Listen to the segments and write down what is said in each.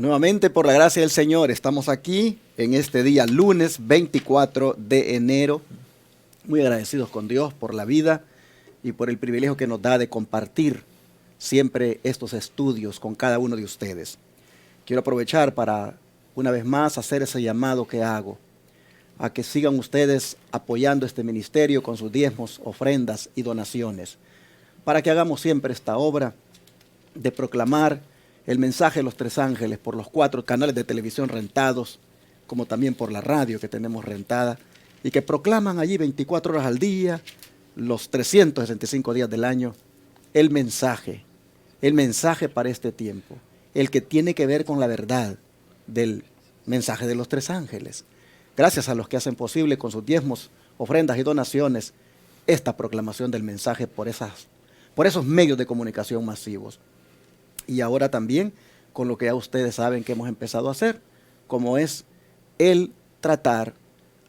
Nuevamente, por la gracia del Señor, estamos aquí en este día, lunes 24 de enero, muy agradecidos con Dios por la vida y por el privilegio que nos da de compartir siempre estos estudios con cada uno de ustedes. Quiero aprovechar para, una vez más, hacer ese llamado que hago, a que sigan ustedes apoyando este ministerio con sus diezmos, ofrendas y donaciones, para que hagamos siempre esta obra de proclamar el mensaje de los tres ángeles por los 4 canales de televisión rentados, como también por la radio que tenemos rentada, y que proclaman allí 24 horas al día, los 365 días del año, el mensaje para este tiempo, el que tiene que ver con la verdad del mensaje de los tres ángeles. Gracias a los que hacen posible con sus diezmos, ofrendas y donaciones esta proclamación del mensaje por esos medios de comunicación masivos. Y ahora también con lo que ya ustedes saben que hemos empezado a hacer, como es el tratar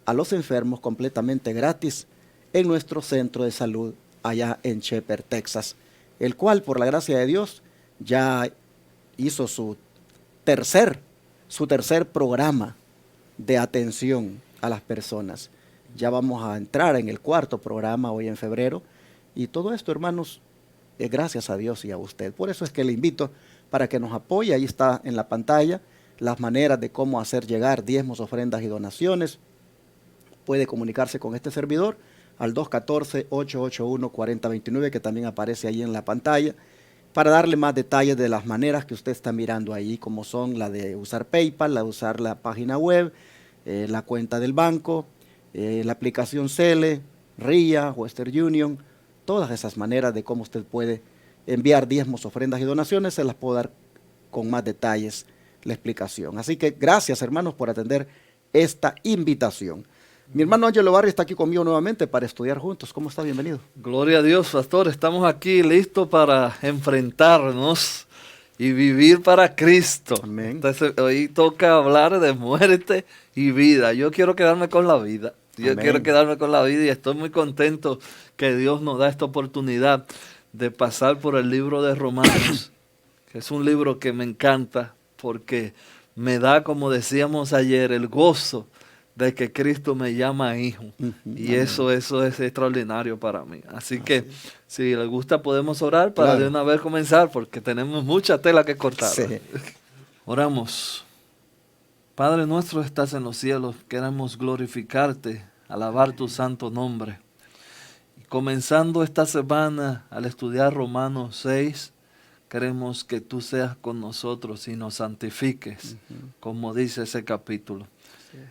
a los enfermos completamente gratis en nuestro centro de salud allá en Shepherd, Texas, el cual por la gracia de Dios ya hizo su tercer programa de atención a las personas. Ya vamos a entrar en el 4º programa hoy en febrero, y todo esto, hermanos, es gracias a Dios y a usted. Por eso es que le invito para que nos apoye. Ahí está en la pantalla las maneras de cómo hacer llegar diezmos, ofrendas y donaciones. Puede comunicarse con este servidor al 214-881-4029, que también aparece ahí en la pantalla, para darle más detalles de las maneras que usted está mirando ahí, como son la de usar PayPal, la de usar la página web, la cuenta del banco, la aplicación Cele, RIA, Western Union. Todas esas maneras de cómo usted puede enviar diezmos, ofrendas y donaciones, se las puedo dar con más detalles la explicación. Así que gracias, hermanos, por atender esta invitación. Mi hermano Ángelo Barrio está aquí conmigo nuevamente para estudiar juntos. ¿Cómo está? Bienvenido. Gloria a Dios, pastor. Estamos aquí listos para enfrentarnos y vivir para Cristo. Amén. Entonces, hoy toca hablar de muerte y vida. Yo quiero quedarme con la vida. Yo quiero quedarme con la vida y estoy muy contento que Dios nos da esta oportunidad de pasar por el libro de Romanos, que es un libro que me encanta porque me da, como decíamos ayer, el gozo de que Cristo me llama hijo. Y eso es extraordinario para mí. Así que, si les gusta, podemos orar para de una vez comenzar, porque tenemos mucha tela que cortar. Sí. Oramos. Padre nuestro, estás en los cielos, queremos glorificarte, alabar tu santo nombre. Y comenzando esta semana al estudiar Romanos 6, queremos que tú seas con nosotros y nos santifiques, como dice ese capítulo.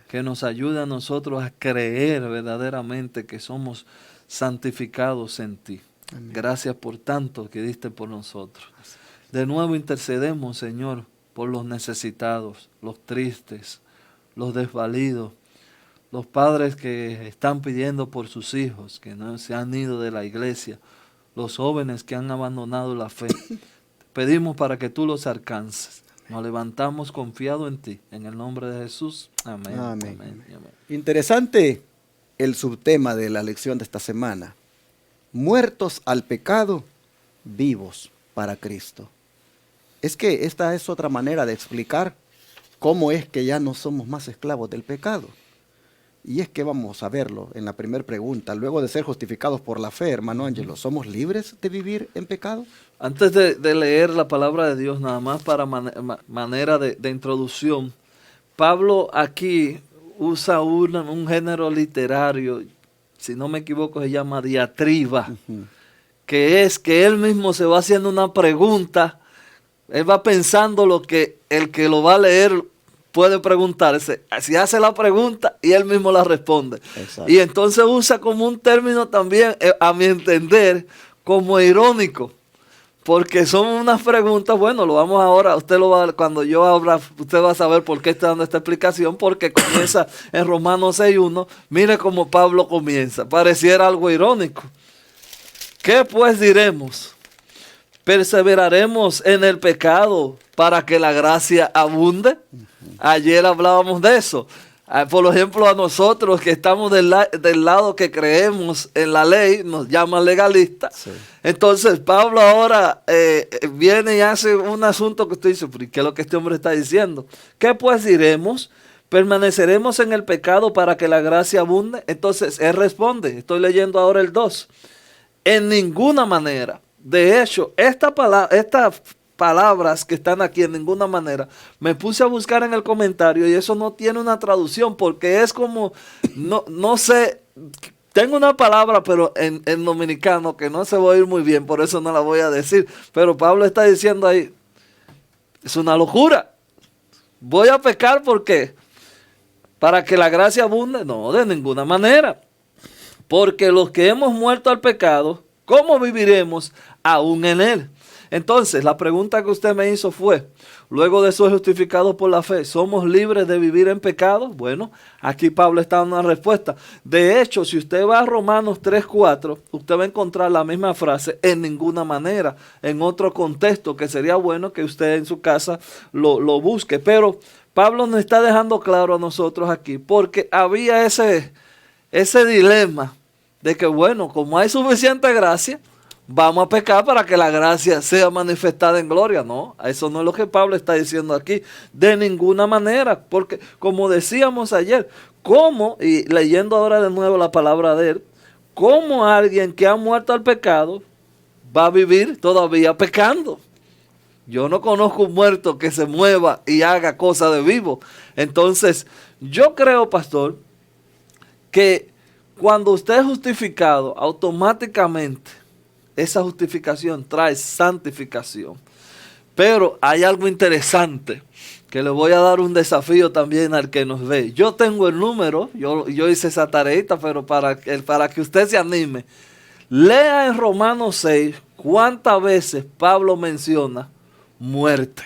Que nos ayude a nosotros a creer verdaderamente que somos santificados en ti. Amén. Gracias por tanto que diste por nosotros. De nuevo intercedemos, Señor, por los necesitados, los tristes, los desvalidos, los padres que están pidiendo por sus hijos, que no se han ido de la iglesia, los jóvenes que han abandonado la fe. Pedimos para que tú los alcances. Nos levantamos confiado en ti, en el nombre de Jesús. Amén. Amén. Amén. Amén. Interesante el subtema de la lección de esta semana. Muertos al pecado, vivos para Cristo. Es que esta es otra manera de explicar cómo es que ya no somos más esclavos del pecado. Y es que vamos a verlo en la primera pregunta. Luego de ser justificados por la fe, hermano Ángelo, ¿somos libres de vivir en pecado? Antes de leer la palabra de Dios, nada más para manera de introducción, Pablo aquí usa un género literario, si no me equivoco se llama diatriba, que es que él mismo se va haciendo una pregunta, él va pensando lo que el que lo va a leer puede preguntarse, si hace la pregunta y él mismo la responde. Exacto. Y entonces usa como un término también, a mi entender, como irónico. Porque son unas preguntas, bueno, lo vamos ahora, cuando yo abra, usted va a saber por qué está dando esta explicación, porque comienza en Romanos 6:1, mire cómo Pablo comienza, pareciera algo irónico. ¿Qué pues diremos? ¿Perseveraremos en el pecado para que la gracia abunde? Ayer hablábamos de eso. Por ejemplo, a nosotros que estamos del lado que creemos en la ley, nos llaman legalistas. Sí. Entonces, Pablo ahora viene y hace un asunto que usted dice, ¿pero qué es lo que este hombre está diciendo? ¿Qué pues diremos? ¿Permaneceremos en el pecado para que la gracia abunde? Entonces, él responde, estoy leyendo ahora el 2. En ninguna manera. De hecho, estas palabras que están aquí, en ninguna manera, me puse a buscar en el comentario y eso no tiene una traducción porque es como, no sé, tengo una palabra pero en dominicano que no se va a oír muy bien, por eso no la voy a decir, pero Pablo está diciendo ahí, es una locura, voy a pecar porque para que la gracia abunde, no, de ninguna manera, porque los que hemos muerto al pecado, ¿cómo viviremos aún en él? Entonces, la pregunta que usted me hizo fue, luego de ser justificados por la fe, ¿somos libres de vivir en pecado? Bueno, aquí Pablo está dando una respuesta. De hecho, si usted va a Romanos 3:4, usted va a encontrar la misma frase, en ninguna manera, en otro contexto, que sería bueno que usted en su casa lo busque. Pero Pablo nos está dejando claro a nosotros aquí, porque había ese dilema de que, bueno, como hay suficiente gracia, vamos a pecar para que la gracia sea manifestada en gloria. No, eso no es lo que Pablo está diciendo aquí, de ninguna manera, porque como decíamos ayer, ¿cómo, y leyendo ahora de nuevo la palabra de él, cómo alguien que ha muerto al pecado va a vivir todavía pecando? Yo no conozco un muerto que se mueva y haga cosa de vivo. Entonces, yo creo, pastor, que cuando usted es justificado, automáticamente esa justificación trae santificación. Pero hay algo interesante, que le voy a dar un desafío también al que nos ve. Yo tengo el número, yo hice esa tareita, pero para que usted se anime, lea en Romanos 6 cuántas veces Pablo menciona muerte.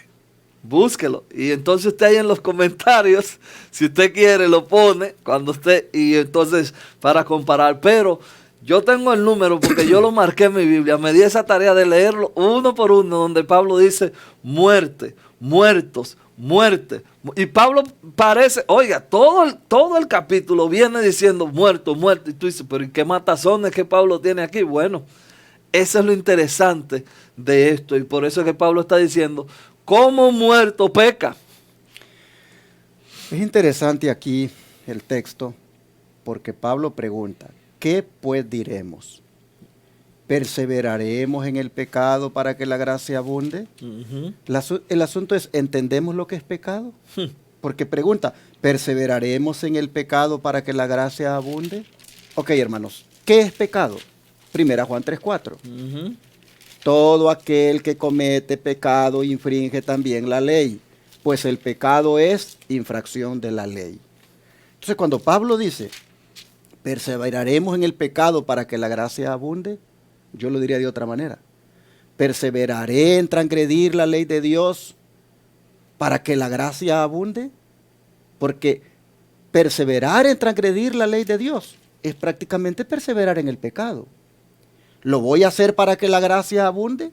Búsquelo. Y entonces usted ahí en los comentarios, si usted quiere, lo pone cuando usted, y entonces para comparar. Pero yo tengo el número porque yo lo marqué en mi Biblia. Me di esa tarea de leerlo uno por uno, donde Pablo dice muerte, muertos, muerte. Y Pablo parece, oiga, todo el capítulo viene diciendo muerto, muerto. Y tú dices, pero ¿y qué matazones que Pablo tiene aquí? Bueno, eso es lo interesante de esto. Y por eso es que Pablo está diciendo, ¿cómo muerto peca? Es interesante aquí el texto porque Pablo pregunta, ¿qué pues diremos? ¿Perseveraremos en el pecado para que la gracia abunde? El asunto es, ¿entendemos lo que es pecado? Porque pregunta, ¿perseveraremos en el pecado para que la gracia abunde? Ok, hermanos, ¿qué es pecado? Primera Juan 3:4. Todo aquel que comete pecado infringe también la ley, pues el pecado es infracción de la ley. Entonces, cuando Pablo dice, ¿perseveraremos en el pecado para que la gracia abunde? Yo lo diría de otra manera. ¿Perseveraré en transgredir la ley de Dios para que la gracia abunde? Porque perseverar en transgredir la ley de Dios es prácticamente perseverar en el pecado. ¿Lo voy a hacer para que la gracia abunde?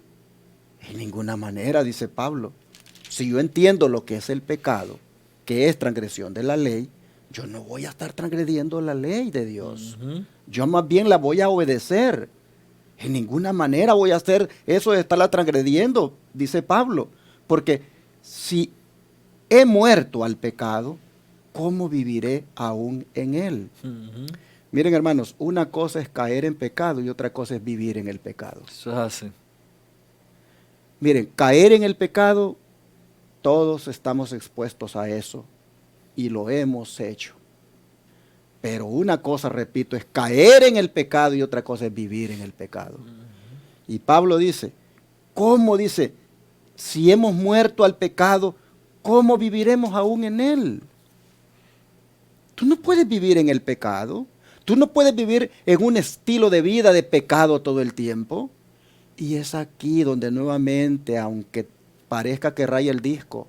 En ninguna manera, dice Pablo. Si yo entiendo lo que es el pecado, que es transgresión de la ley, yo no voy a estar transgrediendo la ley de Dios. Yo más bien la voy a obedecer. En ninguna manera voy a hacer eso de estarla transgrediendo, dice Pablo. Porque si he muerto al pecado, ¿cómo viviré aún en él? Miren, hermanos, una cosa es caer en pecado y otra cosa es vivir en el pecado. Eso es así. Miren, caer en el pecado, todos estamos expuestos a eso y lo hemos hecho. Pero una cosa, repito, es caer en el pecado y otra cosa es vivir en el pecado. Y Pablo dice, ¿cómo dice? Si hemos muerto al pecado, ¿cómo viviremos aún en él? Tú no puedes vivir en el pecado. Tú no puedes vivir en un estilo de vida de pecado todo el tiempo. Y es aquí donde nuevamente, aunque parezca que raya el disco,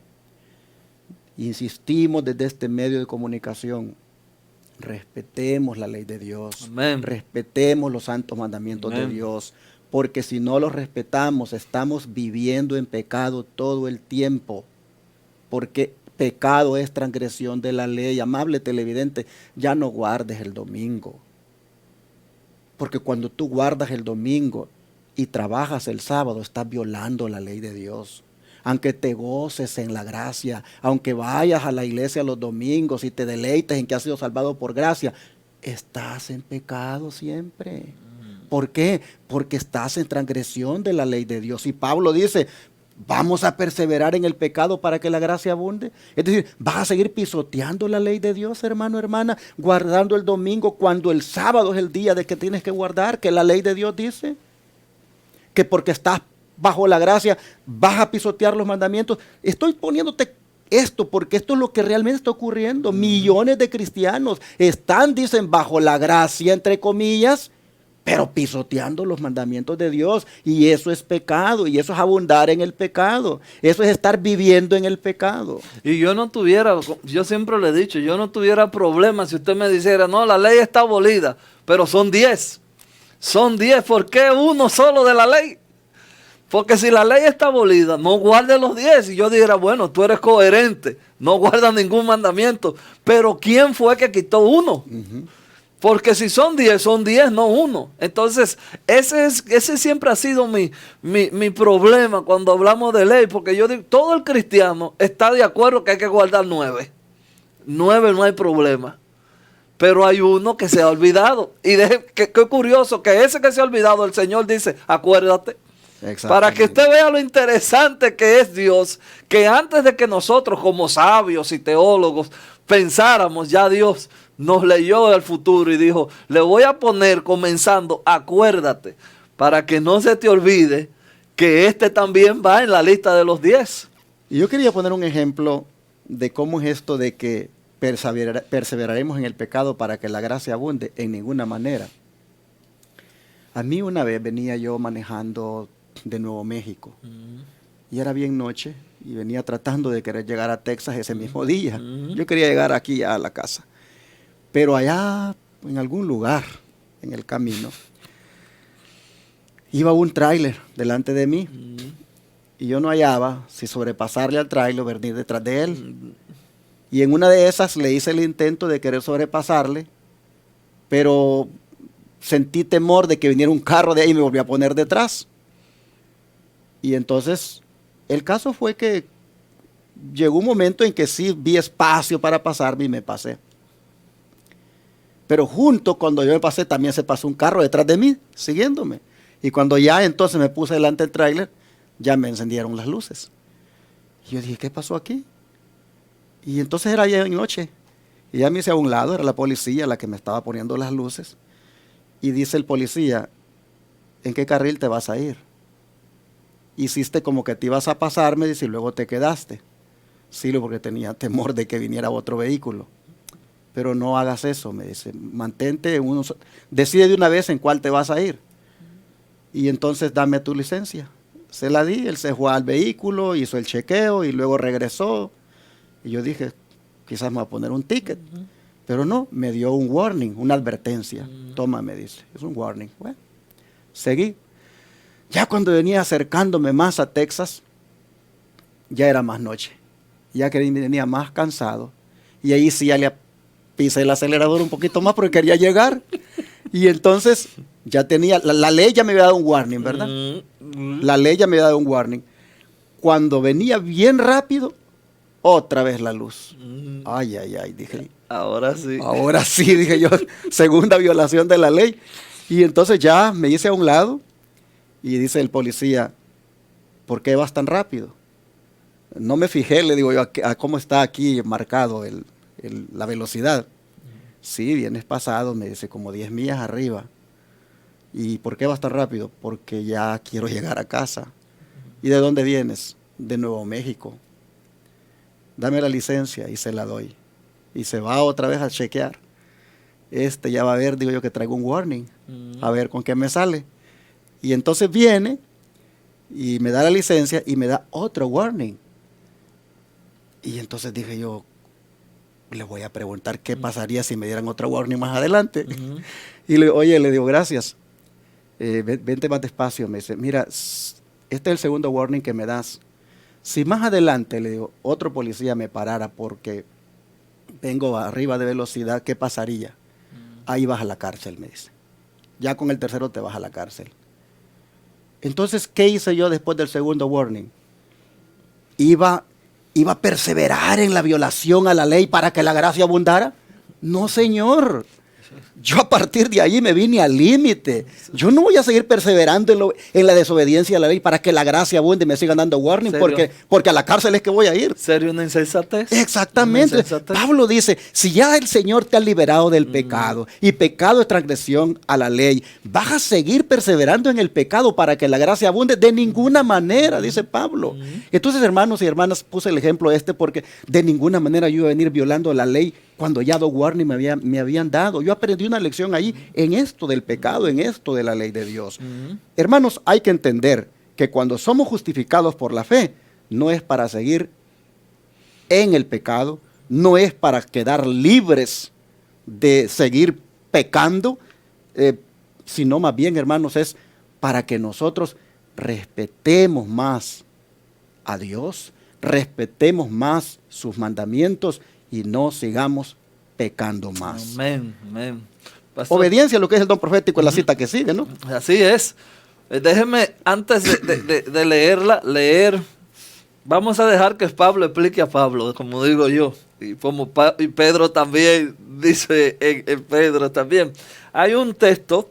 insistimos desde este medio de comunicación, respetemos la ley de Dios. Amén. Respetemos los santos mandamientos Amén. de Dios, porque si no los respetamos, estamos viviendo en pecado todo el tiempo. Porque pecado es transgresión de la ley. Amable televidente, ya no guardes el domingo. Porque cuando tú guardas el domingo y trabajas el sábado, estás violando la ley de Dios. Aunque te goces en la gracia, aunque vayas a la iglesia los domingos y te deleites en que has sido salvado por gracia, estás en pecado siempre. ¿Por qué? Porque estás en transgresión de la ley de Dios. Y Pablo dice, vamos a perseverar en el pecado para que la gracia abunde. Es decir, vas a seguir pisoteando la ley de Dios, hermano, hermana, guardando el domingo cuando el sábado es el día de que tienes que guardar, que la ley de Dios dice. Que porque estás bajo la gracia vas a pisotear los mandamientos. Estoy poniéndote esto porque esto es lo que realmente está ocurriendo. Millones de cristianos están, dicen, bajo la gracia, entre comillas, pero pisoteando los mandamientos de Dios. Y eso es pecado, y eso es abundar en el pecado. Eso es estar viviendo en el pecado. Y yo siempre le he dicho, yo no tuviera problema si usted me dijera, no, la ley está abolida, pero son 10. Son 10, ¿por qué uno solo de la ley? Porque si la ley está abolida, no guarde los 10. Y yo dijera, bueno, tú eres coherente, no guardas ningún mandamiento. Pero ¿quién fue que quitó uno? Porque si son 10, no uno. Entonces, ese siempre ha sido mi problema cuando hablamos de ley. Porque yo digo, todo el cristiano está de acuerdo que hay que guardar 9. 9 no hay problema. Pero hay uno que se ha olvidado. Y qué curioso que ese que se ha olvidado, el Señor dice, acuérdate. Para que usted vea lo interesante que es Dios, que antes de que nosotros como sabios y teólogos pensáramos, ya Dios nos leyó el futuro y dijo, le voy a poner comenzando, acuérdate, para que no se te olvide que este también va en la lista de los 10. Y yo quería poner un ejemplo de cómo es esto de que perseveraremos en el pecado para que la gracia abunde. En ninguna manera. A mí una vez venía yo manejando de Nuevo México y era bien noche y venía tratando de querer llegar a Texas ese mismo día. Yo quería llegar aquí ya a la casa, pero allá en algún lugar en el camino iba un tráiler delante de mí y yo no hallaba si sobrepasarle al tráiler o venir detrás de él, y en una de esas le hice el intento de querer sobrepasarle, pero sentí temor de que viniera un carro de ahí y me volví a poner detrás. Y entonces el caso fue que llegó un momento en que sí vi espacio para pasarme y me pasé. Pero junto cuando yo me pasé también se pasó un carro detrás de mí, siguiéndome. Y cuando ya entonces me puse delante del tráiler, ya me encendieron las luces. Y yo dije, ¿qué pasó aquí? Y entonces era ya en noche. Y ya me hice a un lado, era la policía la que me estaba poniendo las luces. Y dice el policía, ¿en qué carril te vas a ir? Hiciste como que te ibas a pasar, me dice, y luego te quedaste. Sí, porque tenía temor de que viniera otro vehículo. Pero no hagas eso, me dice, mantente en uno, decide de una vez en cuál te vas a ir. Y entonces dame tu licencia. Se la di, él se fue al vehículo, hizo el chequeo y luego regresó. Y yo dije, quizás me va a poner un ticket. Pero no, me dio un warning, una advertencia. Toma, me dice, es un warning. Bueno, seguí. Ya cuando venía acercándome más a Texas, ya era más noche. Ya que venía más cansado. Y ahí sí ya le pisé el acelerador un poquito más porque quería llegar. Y entonces ya tenía, la ley ya me había dado un warning, ¿verdad? La ley ya me había dado un warning. Cuando venía bien rápido, otra vez la luz. Ay, ay, ay, dije. Ahora sí. Ahora sí, dije yo, segunda violación de la ley. Y entonces ya me hice a un lado y dice el policía, ¿por qué vas tan rápido? No me fijé, le digo yo, a cómo está aquí marcado la velocidad. Sí, vienes pasado, me dice, como 10 millas arriba. ¿Y por qué vas tan rápido? Porque ya quiero llegar a casa. ¿Y de dónde vienes? De Nuevo México. Dame la licencia y se la doy. Y se va otra vez a chequear. Ya va a ver, digo yo, que traigo un warning. A ver con qué me sale. Y entonces viene y me da la licencia y me da otro warning. Y entonces dije yo, le voy a preguntar qué pasaría si me dieran otro warning más adelante. Y le digo, gracias. Vente más despacio. Me dice, mira, este es el segundo warning que me das. Si más adelante, le digo, otro policía me parara porque vengo arriba de velocidad, ¿qué pasaría? Ahí vas a la cárcel, me dice. Ya con el tercero te vas a la cárcel. Entonces, ¿qué hice yo después del segundo warning? ¿Iba a perseverar en la violación a la ley para que la gracia abundara? No, señor. Yo a partir de ahí me vine al límite. Yo no voy a seguir perseverando en la desobediencia a la ley para que la gracia abunde y me sigan dando warning, porque a la cárcel es que voy a ir. ¿Sería una insensatez? Exactamente. Una insensatez. Pablo dice, si ya el Señor te ha liberado del pecado, y pecado es transgresión a la ley, ¿vas a seguir perseverando en el pecado para que la gracia abunde? De ninguna manera, dice Pablo. Entonces, hermanos y hermanas, puse el ejemplo porque de ninguna manera yo iba a venir violando la ley cuando ya dos warnings me habían dado. Yo aprendí una lección ahí en esto del pecado, en esto de la ley de Dios. Hermanos, hay que entender que cuando somos justificados por la fe, no es para seguir en el pecado, no es para quedar libres de seguir pecando, sino más bien, hermanos, es para que nosotros respetemos más a Dios, respetemos más sus mandamientos y no sigamos pecando más. Amén, amén. Pastor, obediencia a lo que es el don profético en la cita que sigue, ¿no? Así es. Déjeme, antes de leer, vamos a dejar que Pablo explique a Pablo, como digo yo, y como y Pedro también, dice en Pedro también. Hay un texto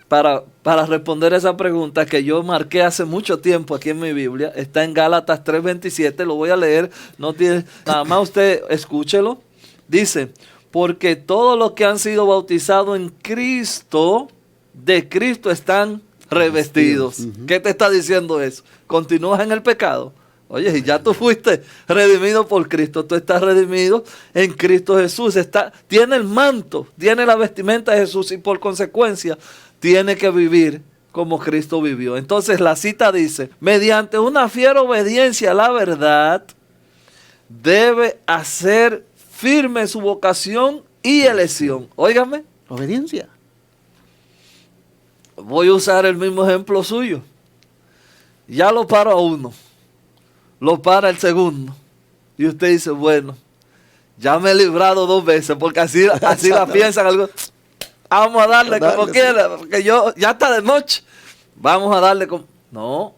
para responder esa pregunta que yo marqué hace mucho tiempo aquí en mi Biblia. Está en Gálatas 3:27, lo voy a leer. No tiene, nada más usted escúchelo. Dice, porque todos los que han sido bautizados en Cristo, de Cristo están revestidos. ¿Qué te está diciendo eso? ¿Continúas en el pecado? Oye, ya tú fuiste redimido por Cristo, tú estás redimido en Cristo Jesús, tiene el manto, tiene la vestimenta de Jesús y por consecuencia tiene que vivir como Cristo vivió. Entonces la cita dice, mediante una fiera obediencia a la verdad, debe hacer firme su vocación y elección. Óigame. Obediencia. Voy a usar el mismo ejemplo suyo. Ya lo para uno, lo para el segundo. Y usted dice, bueno, ya me he librado 2 veces, porque así la piensan algunos. Vamos a darle como quiera, porque ya está de noche. Vamos a darle como... No,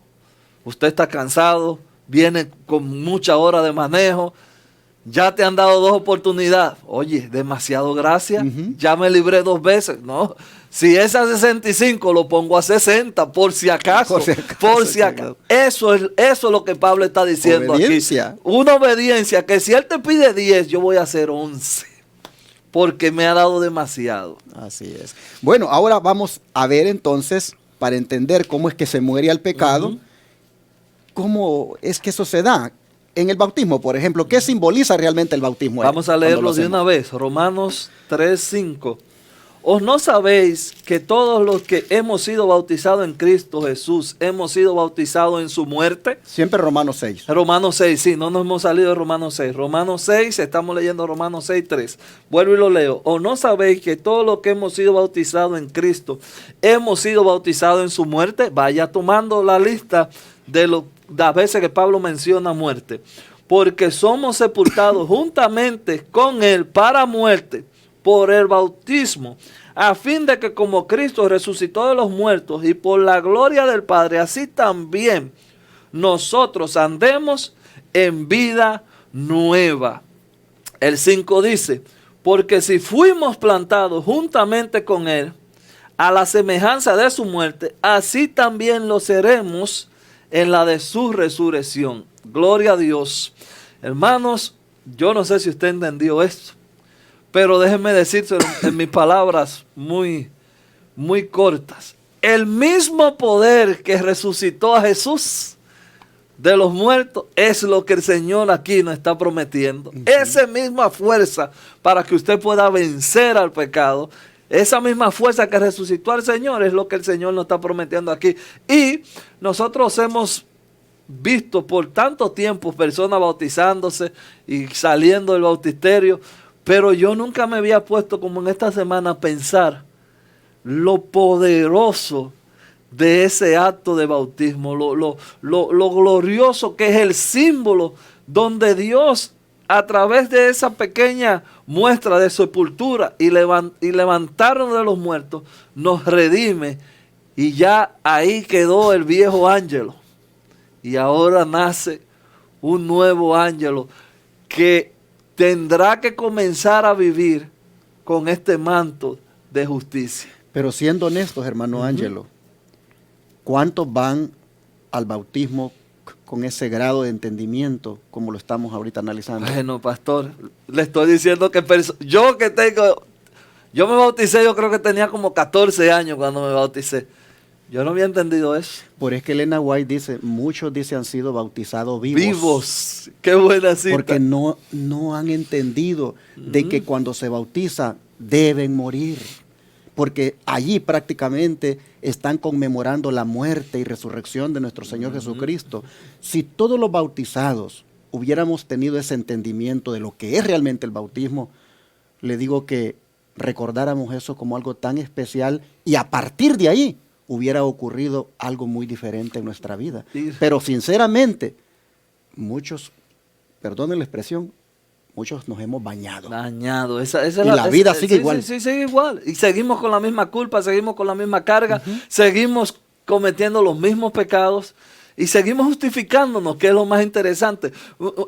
usted está cansado, viene con mucha hora de manejo, ya te han dado 2 oportunidades. Oye, demasiado gracias, ya me libré 2 veces. No, si es a 65, lo pongo a 60, por si acaso. Por si acaso. Eso es lo que Pablo está diciendo obediencia. Aquí. Una obediencia que si él te pide 10, yo voy a hacer 11. Porque me ha dado demasiado. Así es. Bueno, ahora vamos a ver entonces, para entender cómo es que se muere al pecado, cómo es que eso se da. En el bautismo, por ejemplo, ¿qué simboliza realmente el bautismo? Vamos a leerlo de una vez. Romanos 3:5. ¿O no sabéis que todos los que hemos sido bautizados en Cristo Jesús, hemos sido bautizados en su muerte? Siempre Romanos 6. Romanos 6, sí, no nos hemos salido de Romanos 6. Romanos 6, estamos leyendo Romanos 6:3. Vuelvo y lo leo. ¿O no sabéis que todos los que hemos sido bautizados en Cristo, hemos sido bautizados en su muerte? Vaya tomando la lista de las veces que Pablo menciona muerte. Porque somos sepultados juntamente con él para muerte, por el bautismo, a fin de que como Cristo resucitó de los muertos y por la gloria del Padre, así también nosotros andemos en vida nueva. El 5 dice, porque si fuimos plantados juntamente con él, a la semejanza de su muerte, así también lo seremos en la de su resurrección. Gloria a Dios. Hermanos, yo no sé si usted entendió esto, pero déjenme decírselo en mis palabras muy cortas. El mismo poder que resucitó a Jesús de los muertos es lo que el Señor aquí nos está prometiendo. Esa misma fuerza para que usted pueda vencer al pecado, esa misma fuerza que resucitó al Señor es lo que el Señor nos está prometiendo aquí. Y nosotros hemos visto por tanto tiempo personas bautizándose y saliendo del bautisterio, pero yo nunca me había puesto como en esta semana a pensar lo poderoso de ese acto de bautismo, lo glorioso que es el símbolo donde Dios, a través de esa pequeña muestra de sepultura y levantarnos de los muertos, nos redime, y ya ahí quedó el viejo ángelo. Y ahora nace un nuevo ángelo que tendrá que comenzar a vivir con este manto de justicia. Pero siendo honestos, hermano Ángelo, ¿cuántos van al bautismo con ese grado de entendimiento como lo estamos ahorita analizando? Bueno, pastor, le estoy diciendo que yo me bauticé, yo creo que tenía como 14 años cuando me bauticé. Yo no había entendido eso. Por es que Elena White dice, muchos han sido bautizados vivos. Vivos, qué buena cita. Porque no han entendido de que cuando se bautiza deben morir. Porque allí prácticamente están conmemorando la muerte y resurrección de nuestro Señor Jesucristo. Si todos los bautizados hubiéramos tenido ese entendimiento de lo que es realmente el bautismo, le digo que recordáramos eso como algo tan especial, y a partir de ahí hubiera ocurrido algo muy diferente en nuestra vida. Sí. Pero sinceramente, muchos, perdonen la expresión, muchos nos hemos bañado. Bañado. Y la vida sigue igual. Sí, sigue igual. Y seguimos con la misma culpa, seguimos con la misma carga, seguimos cometiendo los mismos pecados y seguimos justificándonos, que es lo más interesante.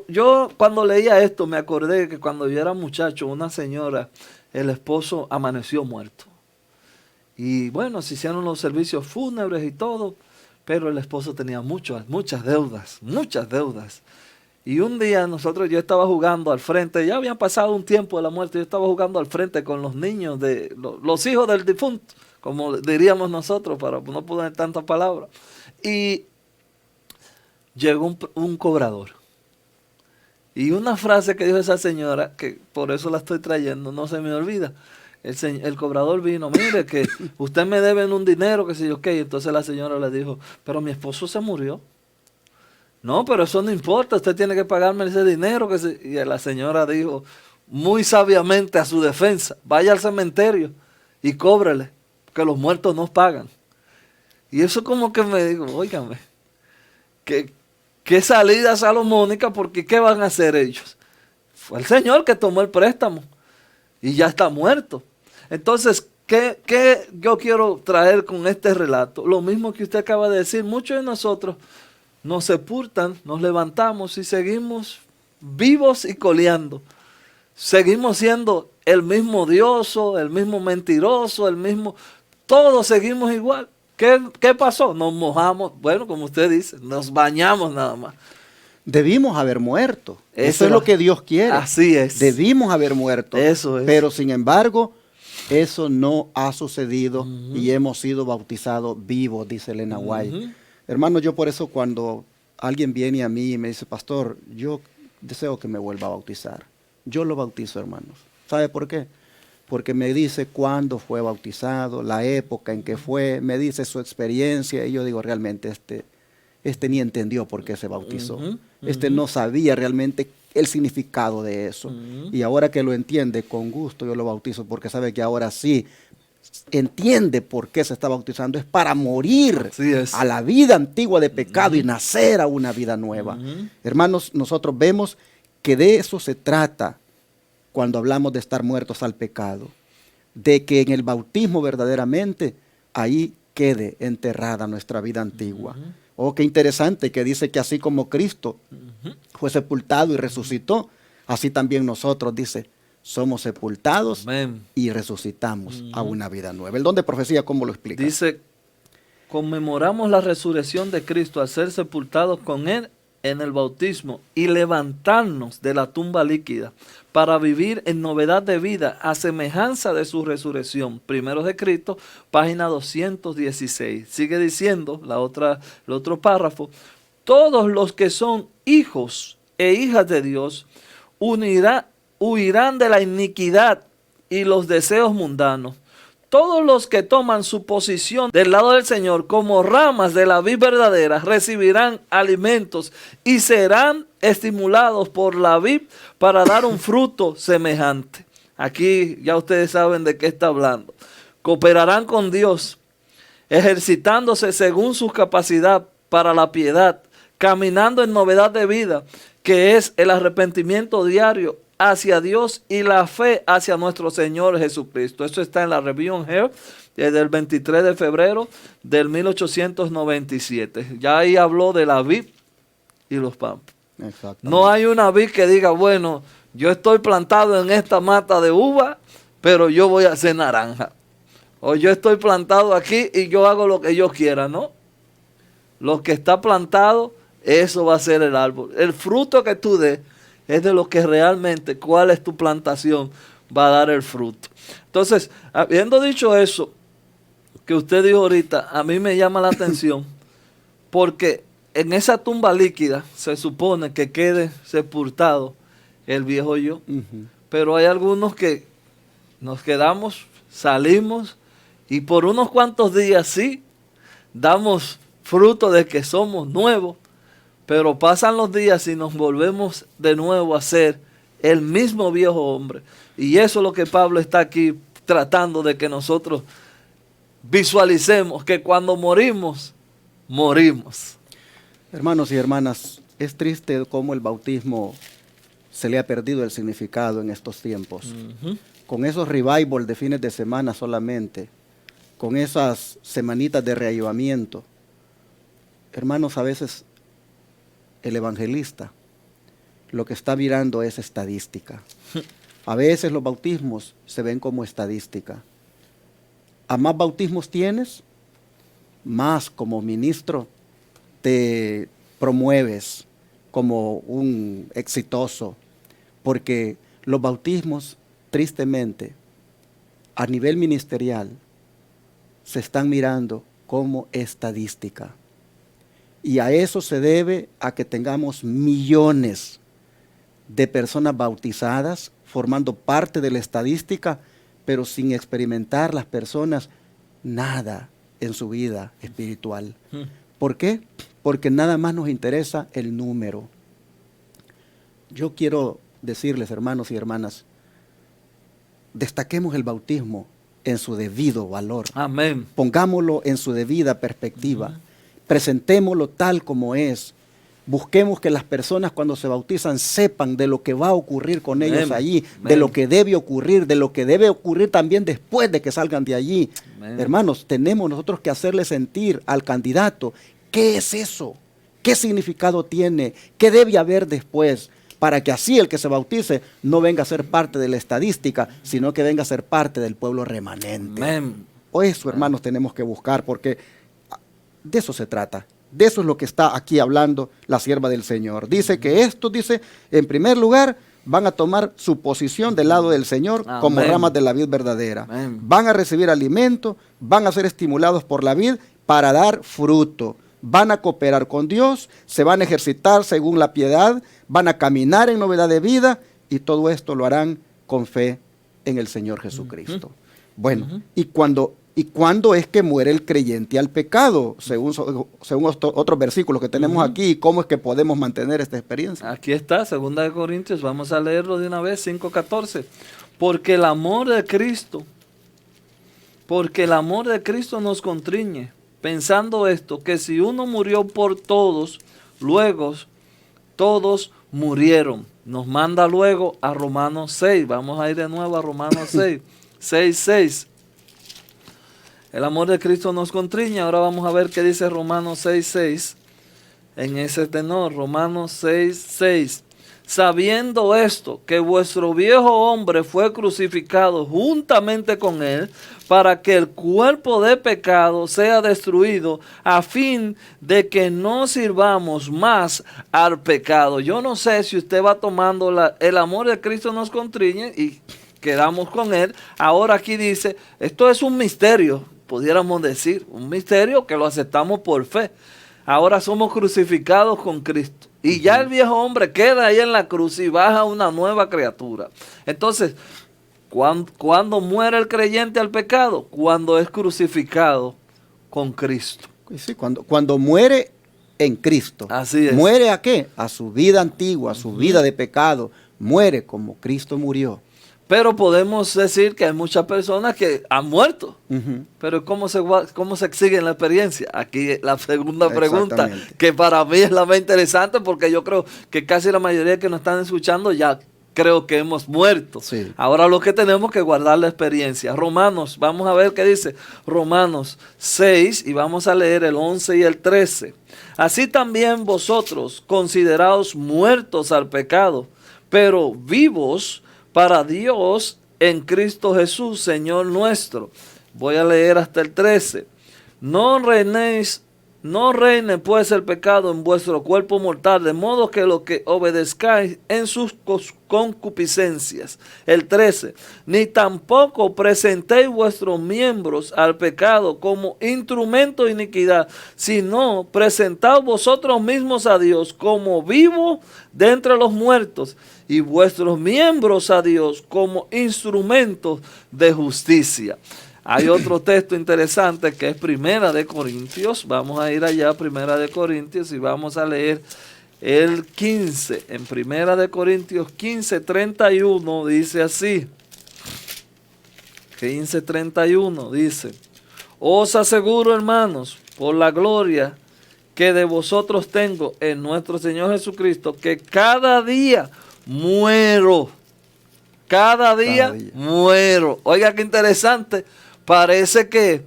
Yo cuando leía esto me acordé que cuando yo era muchacho, una señora, el esposo amaneció muerto. Y bueno, se hicieron los servicios fúnebres y todo, pero el esposo tenía muchas deudas. Y un día yo estaba jugando al frente, ya había pasado un tiempo de la muerte, yo estaba jugando al frente con los niños, los hijos del difunto, como diríamos nosotros, para no poner tantas palabras. Y llegó un cobrador. Y una frase que dijo esa señora, que por eso la estoy trayendo, no se me olvida. El cobrador vino, mire que usted me debe un dinero, que sé yo qué. Entonces la señora le dijo, pero mi esposo se murió. No, pero eso no importa, usted tiene que pagarme ese dinero. Y la señora dijo, muy sabiamente a su defensa, vaya al cementerio y cóbrele, que los muertos no pagan. Y eso como que me digo, óigame, qué salida salomónica, porque ¿qué van a hacer ellos? Fue el Señor que tomó el préstamo y ya está muerto. Entonces, ¿qué yo quiero traer con este relato? Lo mismo que usted acaba de decir, muchos de nosotros nos sepultan, nos levantamos y seguimos vivos y coleando. Seguimos siendo el mismo odioso, el mismo mentiroso, todos seguimos igual. ¿Qué pasó? Nos mojamos, bueno, como usted dice, nos bañamos nada más. Debimos haber muerto. Eso es lo que Dios quiere. Así es. Debimos haber muerto. Eso es. Pero sin embargo, eso no ha sucedido y hemos sido bautizados vivos, dice Elena White. Hermano, yo por eso cuando alguien viene a mí y me dice, pastor, yo deseo que me vuelva a bautizar. Yo lo bautizo, hermanos. ¿Sabe por qué? Porque me dice cuándo fue bautizado, la época en que fue, me dice su experiencia, y yo digo, realmente este ni entendió por qué se bautizó. Este no sabía realmente el significado de eso. Y ahora que lo entiende, con gusto yo lo bautizo, porque sabe que ahora sí entiende por qué se está bautizando. Es para morir a la vida antigua de pecado y nacer a una vida nueva. Hermanos, nosotros vemos que de eso se trata cuando hablamos de estar muertos al pecado, de que en el bautismo verdaderamente ahí quede enterrada nuestra vida antigua. Oh, qué interesante que dice que así como Cristo fue sepultado y resucitó, así también nosotros, dice, somos sepultados y resucitamos a una vida nueva. El don de profecía, ¿cómo lo explica? Dice, conmemoramos la resurrección de Cristo al ser sepultados con Él en el bautismo y levantarnos de la tumba líquida para vivir en novedad de vida a semejanza de su resurrección. Primero de Cristo, página 216. Sigue diciendo el otro párrafo, todos los que son hijos e hijas de Dios huirán de la iniquidad y los deseos mundanos. Todos los que toman su posición del lado del Señor como ramas de la vid verdadera recibirán alimentos y serán estimulados por la vid para dar un fruto semejante. Aquí ya ustedes saben de qué está hablando. Cooperarán con Dios ejercitándose según su capacidad para la piedad, caminando en novedad de vida, que es el arrepentimiento diario hacia Dios y la fe hacia nuestro Señor Jesucristo. Eso está en la Review Here del 23 de febrero del 1897. Ya ahí habló de la vid y los pámpanos. No hay una vid que diga, bueno, yo estoy plantado en esta mata de uva, pero yo voy a hacer naranja. O yo estoy plantado aquí y yo hago lo que yo quiera, ¿no? Lo que está plantado, eso va a ser el árbol. El fruto que tú des es de lo que realmente, cuál es tu plantación, va a dar el fruto. Entonces, habiendo dicho eso, que usted dijo ahorita, a mí me llama la atención, porque en esa tumba líquida se supone que quede sepultado el viejo yo. Pero hay algunos que nos quedamos, salimos, y por unos cuantos días sí, damos fruto de que somos nuevos, pero pasan los días y nos volvemos de nuevo a ser el mismo viejo hombre. Y eso es lo que Pablo está aquí tratando de que nosotros visualicemos, que cuando morimos, morimos. Hermanos y hermanas, es triste cómo el bautismo se le ha perdido el significado en estos tiempos. Con esos revival de fines de semana solamente, con esas semanitas de reavivamiento. Hermanos, a veces el evangelista lo que está mirando es estadística. A veces los bautismos se ven como estadística. A más bautismos tienes, más como ministro te promueves como un exitoso, porque los bautismos, tristemente, a nivel ministerial, se están mirando como estadística. Y a eso se debe a que tengamos millones de personas bautizadas, formando parte de la estadística, pero sin experimentar las personas nada en su vida espiritual. ¿Por qué? Porque nada más nos interesa el número. Yo quiero decirles, hermanos y hermanas, destaquemos el bautismo en su debido valor. Amén. Pongámoslo en su debida perspectiva. Presentémoslo tal como es. Busquemos que las personas cuando se bautizan sepan de lo que va a ocurrir con ellos allí, de lo que debe ocurrir, de lo que debe ocurrir también después de que salgan de allí. Hermanos, tenemos nosotros que hacerle sentir al candidato qué es eso, qué significado tiene, qué debe haber después, para que así el que se bautice no venga a ser parte de la estadística, sino que venga a ser parte del pueblo remanente. O eso, hermanos, tenemos que buscar, porque de eso se trata. De eso es lo que está aquí hablando la sierva del Señor. Dice que estos, dice, en primer lugar, van a tomar su posición del lado del Señor como ramas de la vid verdadera. Van a recibir alimento, van a ser estimulados por la vid para dar fruto. Van a cooperar con Dios, se van a ejercitar según la piedad, van a caminar en novedad de vida y todo esto lo harán con fe en el Señor Jesucristo. Bueno, ¿y cuándo es que muere el creyente al pecado? Según otros versículos que tenemos aquí, ¿cómo es que podemos mantener esta experiencia? Aquí está, 2 Corintios, vamos a leerlo de una vez, 5:14. Porque el amor de Cristo nos constriñe, pensando esto, que si uno murió por todos, luego todos murieron. Nos manda luego a Romanos 6. Vamos a ir de nuevo a Romanos 6. 6:6. El amor de Cristo nos constriñe. Ahora vamos a ver qué dice Romanos 6:6. En ese tenor, Romanos 6:6. Sabiendo esto, que vuestro viejo hombre fue crucificado juntamente con él, para que el cuerpo de pecado sea destruido, a fin de que no sirvamos más al pecado. Yo no sé si usted va tomando el amor de Cristo nos constriñe y quedamos con él. Ahora aquí dice, esto es un misterio, pudiéramos decir, un misterio que lo aceptamos por fe. Ahora somos crucificados con Cristo. Y ya el viejo hombre queda ahí en la cruz y baja una nueva criatura. Entonces, ¿cuándo muere el creyente al pecado? Cuando es crucificado con Cristo. Sí, cuando muere en Cristo. Así es. ¿Muere a qué? A su vida antigua, a su vida de pecado. Muere como Cristo murió. Pero podemos decir que hay muchas personas que han muerto. Pero ¿cómo se sigue en la experiencia? Aquí la segunda pregunta, que para mí es la más interesante, porque yo creo que casi la mayoría que nos están escuchando ya creo que hemos muerto. Sí. Ahora lo que tenemos que guardar la experiencia. Romanos, vamos a ver qué dice Romanos 6 y vamos a leer el 11 y el 13. Así también vosotros, considerados muertos al pecado, pero vivos para Dios en Cristo Jesús, Señor nuestro. Voy a leer hasta el 13. No reine pues el pecado en vuestro cuerpo mortal, de modo que lo que obedezcáis en sus concupiscencias. El 13. Ni tampoco presentéis vuestros miembros al pecado como instrumento de iniquidad, sino presentaos vosotros mismos a Dios como vivos de entre los muertos, y vuestros miembros a Dios como instrumentos de justicia. Hay otro texto interesante que es Primera de Corintios. Vamos a ir allá a Primera de Corintios y vamos a leer el 15. En Primera de Corintios 15:31 dice así. 15:31 dice: os aseguro, hermanos, por la gloria que de vosotros tengo en nuestro Señor Jesucristo, que cada día muero. Cada día muero. Oiga qué interesante. Parece que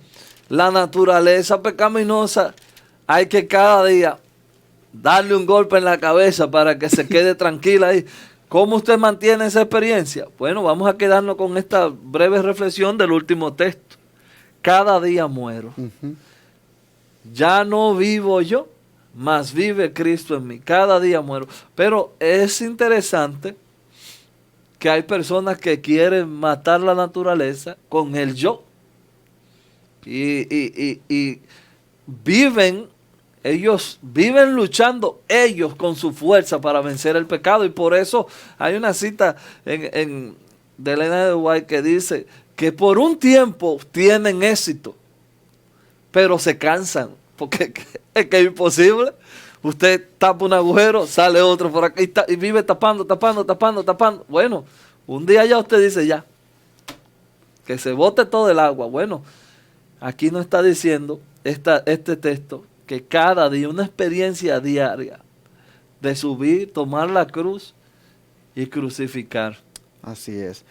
la naturaleza pecaminosa hay que cada día darle un golpe en la cabeza para que se quede tranquila ahí. ¿Cómo usted mantiene esa experiencia? Bueno, vamos a quedarnos con esta breve reflexión del último texto. Cada día muero. Ya no vivo yo, mas vive Cristo en mí. Cada día muero. Pero es interesante que hay personas que quieren matar la naturaleza con el yo. Y ellos viven luchando ellos con su fuerza para vencer el pecado. Y por eso hay una cita de Elena de White que dice que por un tiempo tienen éxito, pero se cansan, porque es que es imposible. Usted tapa un agujero, sale otro por acá y vive tapando. Bueno, un día ya usted dice ya, que se bote todo el agua. Bueno, aquí nos está diciendo este texto que cada día, una experiencia diaria de subir, tomar la cruz y crucificar. Así es.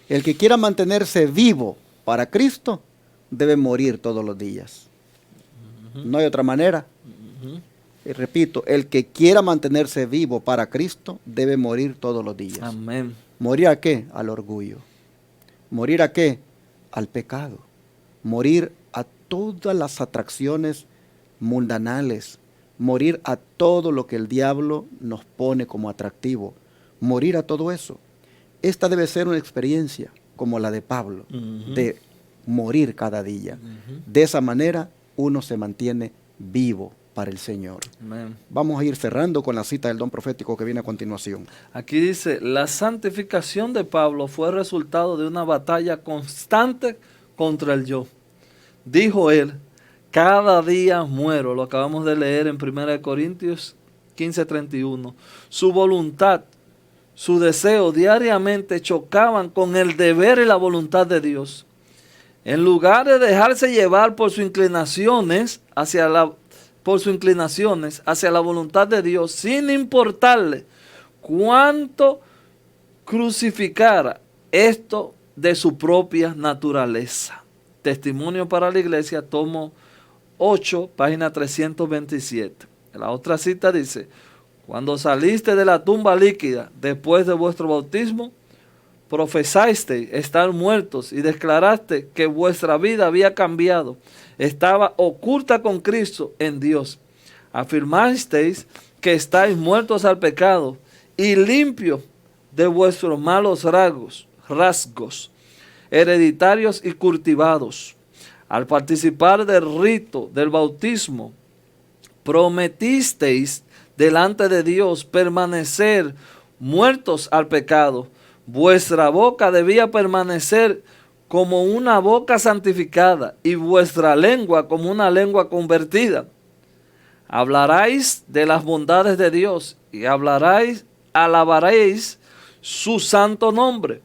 El que quiera mantenerse vivo para Cristo debe morir todos los días. No hay otra manera. Y repito, el que quiera mantenerse vivo para Cristo debe morir todos los días. Amén. ¿Morir a qué? Al orgullo. ¿Morir a qué? Al pecado. Morir a todas las atracciones mundanales. Morir a todo lo que el diablo nos pone como atractivo. Morir a todo eso. Esta debe ser una experiencia como la de Pablo, de morir cada día. De esa manera uno se mantiene vivo para el Señor. Amén. Vamos a ir cerrando con la cita del don profético que viene a continuación. Aquí dice: la santificación de Pablo fue resultado de una batalla constante contra el yo. Dijo él: cada día muero. Lo acabamos de leer en 1 Corintios 15:31. Su voluntad, su deseo diariamente chocaban con el deber y la voluntad de Dios. En lugar de dejarse llevar por sus inclinaciones hacia la voluntad de Dios, sin importarle cuánto crucificara esto de su propia naturaleza. Testimonio para la Iglesia, tomo 8, página 327. La otra cita dice: cuando saliste de la tumba líquida después de vuestro bautismo, profesasteis estar muertos y declaraste que vuestra vida había cambiado. Estaba oculta con Cristo en Dios. Afirmasteis que estáis muertos al pecado y limpios de vuestros malos rasgos hereditarios y cultivados. Al participar del rito del bautismo, prometisteis delante de Dios permanecer muertos al pecado. Vuestra boca debía permanecer como una boca santificada y vuestra lengua como una lengua convertida. Hablaréis de las bondades de Dios y alabaréis su santo nombre.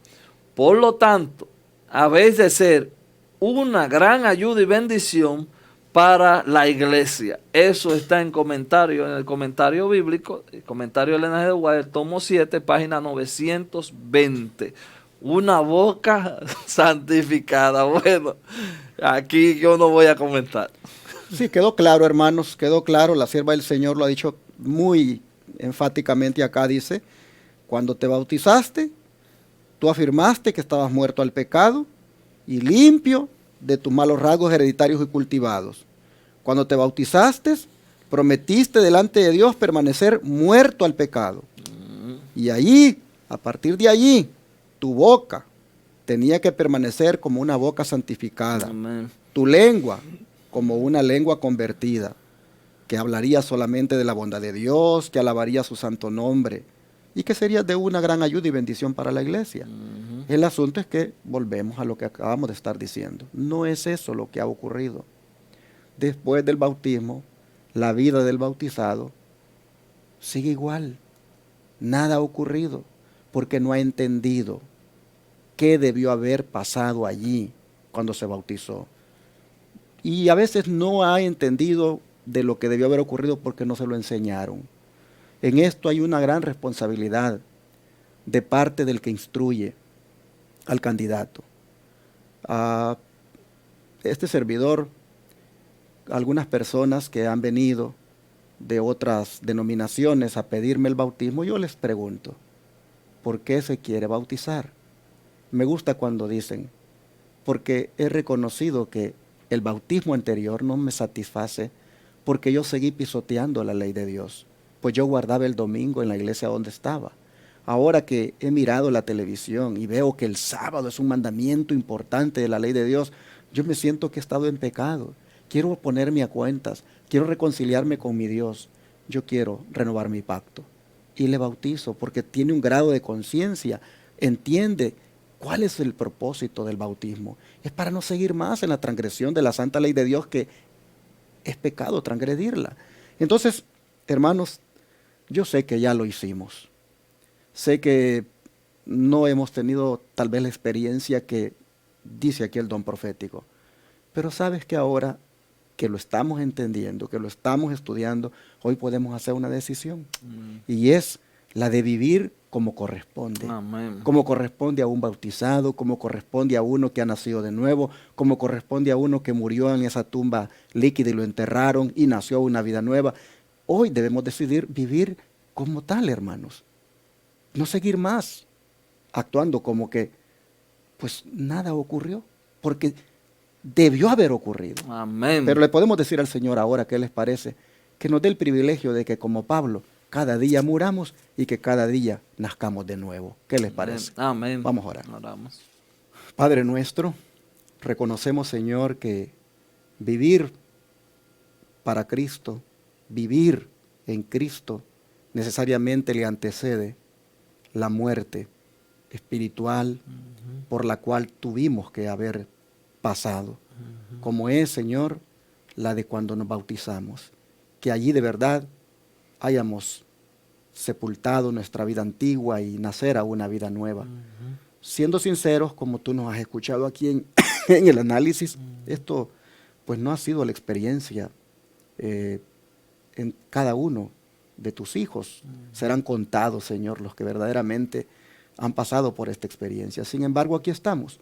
Por lo tanto, habéis de ser una gran ayuda y bendición para la iglesia. Eso está en el comentario bíblico, el comentario de Elena G. White, tomo 7, página 920. Una boca santificada. Bueno, aquí yo no voy a comentar. Sí, quedó claro, hermanos, quedó claro. La sierva del Señor lo ha dicho muy enfáticamente acá, dice, cuando te bautizaste, tú afirmaste que estabas muerto al pecado y limpio de tus malos rasgos hereditarios y cultivados. Cuando te bautizaste, prometiste delante de Dios permanecer muerto al pecado. Y allí, a partir de allí, tu boca tenía que permanecer como una boca santificada. Amén. Tu lengua como una lengua convertida, que hablaría solamente de la bondad de Dios, que alabaría su santo nombre y que sería de una gran ayuda y bendición para la iglesia. El asunto es que volvemos a lo que acabamos de estar diciendo. No es eso lo que ha ocurrido. Después del bautismo, la vida del bautizado sigue igual. Nada ha ocurrido porque no ha entendido qué debió haber pasado allí cuando se bautizó. Y a veces no ha entendido de lo que debió haber ocurrido porque no se lo enseñaron. En esto hay una gran responsabilidad de parte del que instruye al candidato. A este servidor, algunas personas que han venido de otras denominaciones a pedirme el bautismo, yo les pregunto, ¿por qué se quiere bautizar? Me gusta cuando dicen, porque he reconocido que el bautismo anterior no me satisface porque yo seguí pisoteando la ley de Dios, pues yo guardaba el domingo en la iglesia donde estaba. Ahora que he mirado la televisión y veo que el sábado es un mandamiento importante de la ley de Dios, yo me siento que he estado en pecado. Quiero ponerme a cuentas, quiero reconciliarme con mi Dios. Yo quiero renovar mi pacto. Y le bautizo porque tiene un grado de conciencia, entiende cuál es el propósito del bautismo. Es para no seguir más en la transgresión de la santa ley de Dios, que es pecado transgredirla. Entonces, hermanos, yo sé que ya lo hicimos. Sé que no hemos tenido tal vez la experiencia que dice aquí el don profético. Pero sabes que ahora que lo estamos entendiendo, que lo estamos estudiando, hoy podemos hacer una decisión. Y es la de vivir como corresponde. Amén. Como corresponde a un bautizado, como corresponde a uno que ha nacido de nuevo, como corresponde a uno que murió en esa tumba líquida y lo enterraron y nació una vida nueva. Hoy debemos decidir vivir como tal, hermanos. No seguir más actuando como que pues nada ocurrió, porque debió haber ocurrido. Amén. Pero le podemos decir al Señor ahora, ¿qué les parece? Que nos dé el privilegio de que como Pablo, cada día muramos y que cada día nazcamos de nuevo. ¿Qué les parece? Amén. Vamos a orar. Oramos. Padre nuestro, reconocemos, Señor, que vivir para Cristo, vivir en Cristo, necesariamente le antecede la muerte espiritual por la cual tuvimos que haber pasado, como es, Señor, la de cuando nos bautizamos, que allí de verdad hayamos sepultado nuestra vida antigua y nacer a una vida nueva. Siendo sinceros, como tú nos has escuchado aquí en el análisis, esto pues no ha sido la experiencia en cada uno de tus hijos. Serán contados, Señor, los que verdaderamente han pasado por esta experiencia. Sin embargo, aquí estamos,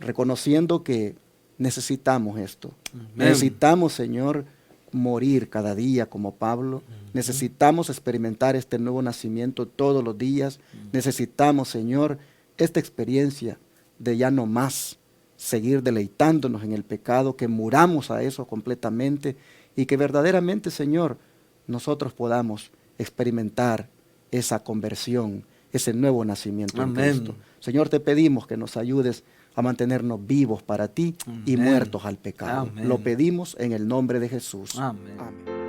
reconociendo que necesitamos esto. Amén. Necesitamos, Señor, morir cada día como Pablo. Necesitamos experimentar este nuevo nacimiento todos los días. Necesitamos, Señor, esta experiencia de ya no más seguir deleitándonos en el pecado, que muramos a eso completamente y que verdaderamente, Señor, nosotros podamos experimentar esa conversión, ese nuevo nacimiento. Amén. En Cristo. Señor, te pedimos que nos ayudes a mantenernos vivos para ti. Amén. Y muertos al pecado. Amén. Lo pedimos en el nombre de Jesús. Amén. Amén.